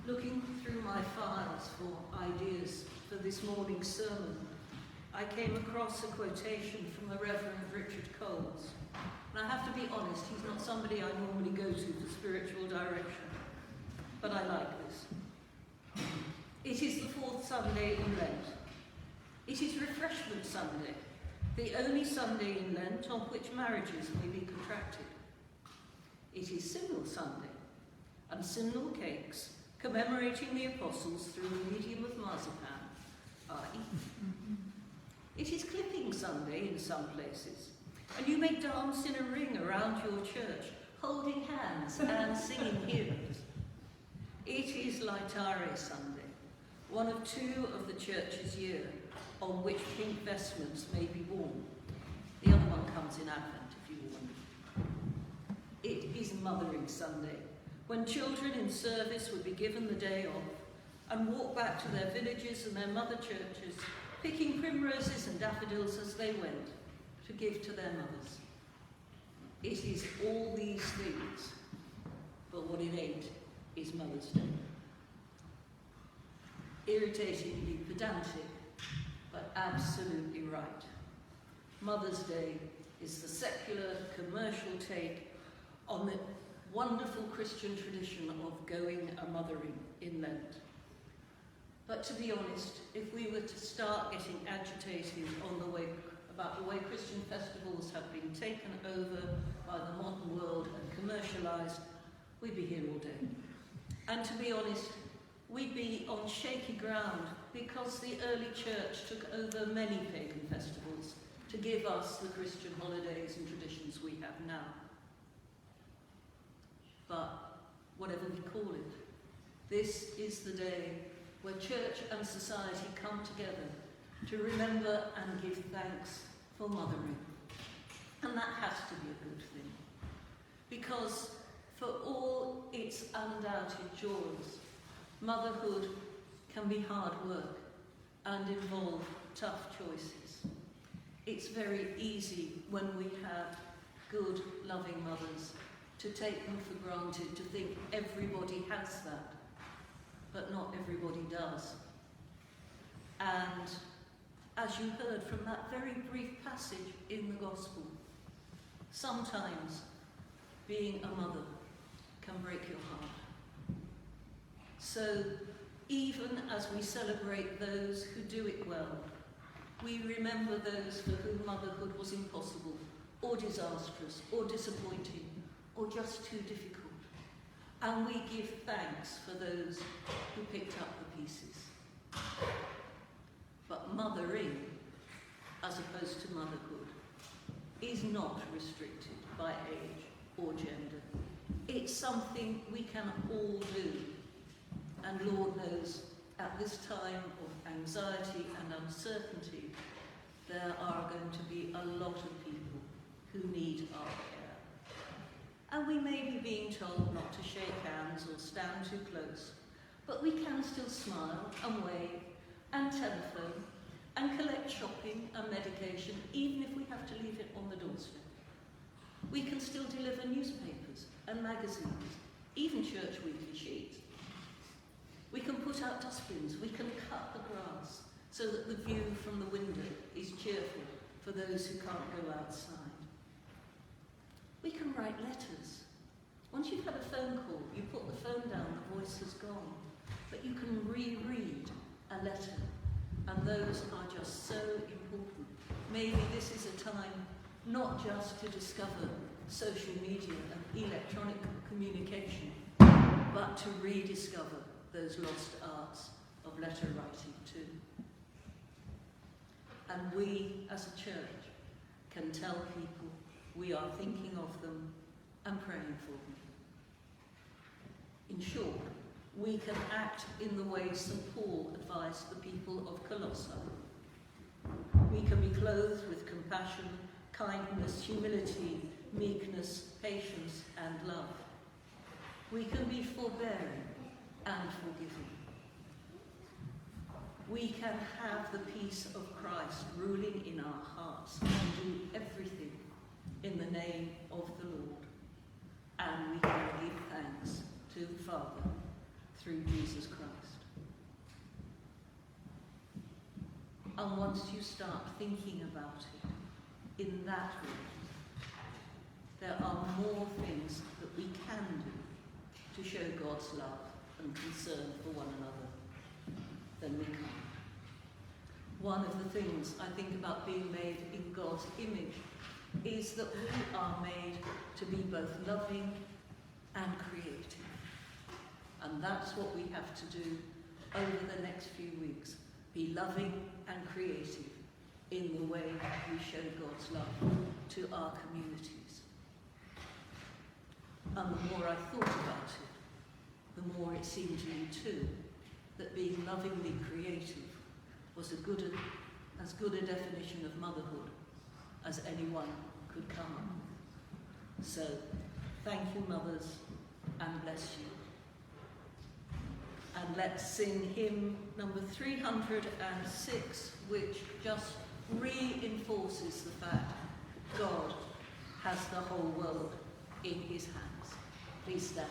Looking through my files for ideas for this morning's sermon, I came across a quotation from the Reverend Richard Coles. And I have to be honest, he's not somebody I normally go to for spiritual direction, but I like this. It is the fourth Sunday in Lent. It is Refreshment Sunday, the only Sunday in Lent on which marriages may be contracted. It is Simnel Sunday, and Simnel cakes, commemorating the apostles through the medium of marzipan, are eaten. It is Clipping Sunday in some places, and you may dance in a ring around your church, holding hands and singing hymns. It is Laetare Sunday, one of two of the church's year on which pink vestments may be worn. The other one comes in Advent, if you wonder. It is Mothering Sunday, when children in service would be given the day off and walk back to their villages and their mother churches, picking primroses and daffodils as they went to give to their mothers. It is all these things, but what it ain't is Mother's Day. Irritatingly pedantic, but absolutely right. Mother's Day is the secular, commercial take on the wonderful Christian tradition of going a mothering in Lent. But to be honest, if we were to start getting agitated about the way Christian festivals have been taken over by the modern world and commercialised, we'd be here all day. And to be honest, we'd be on shaky ground because the early church took over many pagan festivals to give us the Christian holidays and traditions we have now. But whatever we call it, this is the day where church and society come together to remember and give thanks for mothering. And that has to be a good thing. Because for all its undoubted joys, motherhood can be hard work and involve tough choices. It's very easy when we have good, loving mothers to take them for granted, to think everybody has that, but not everybody does. And as you heard from that very brief passage in the Gospel, sometimes being a mother can break your heart. So even as we celebrate those who do it well, we remember those for whom motherhood was impossible, or disastrous, or disappointing, or just too difficult. And we give thanks for those who picked up the pieces. But mothering, as opposed to motherhood, is not restricted by age or gender. It's something we can all do. And Lord knows, at this time of anxiety and uncertainty, there are going to be a lot of people who need our care. And we may be being told not to shake hands or stand too close, but we can still smile and wave and telephone and collect shopping and medication, even if we have to leave it on the doorstep. We can still deliver newspapers and magazines, even church weekly sheets. We can put out dustbins, we can cut the grass so that the view from the window is cheerful for those who can't go outside. We can write letters. Once you've had a phone call, you put the phone down, the voice has gone. But you can reread a letter, and those are just so important. Maybe this is a time not just to discover social media and electronic communication, but to rediscover those lost arts of letter writing too. And we, as a church, can tell people we are thinking of them and praying for them. In short, we can act in the way St. Paul advised the people of Colossae. We can be clothed with compassion, kindness, humility, meekness, patience, and love. We can be forbearing and forgiving. We can have the peace of Christ ruling in our hearts and do everything in the name of the Lord. And we can give thanks to the Father through Jesus Christ. And once you start thinking about it in that way, there are more things that we can do to show God's love and concern for one another than we can. One of the things I think about being made in God's image is that we are made to be both loving and creative. And that's what we have to do over the next few weeks. Be loving and creative in the way we show God's love to our communities. And the more I thought about it, the more it seemed to me too that being lovingly creative was as good a definition of motherhood as anyone could come up with. So, thank you, mothers, and bless you. And let's sing hymn number 306, which just reinforces the fact God has the whole world in his hands. Please stand.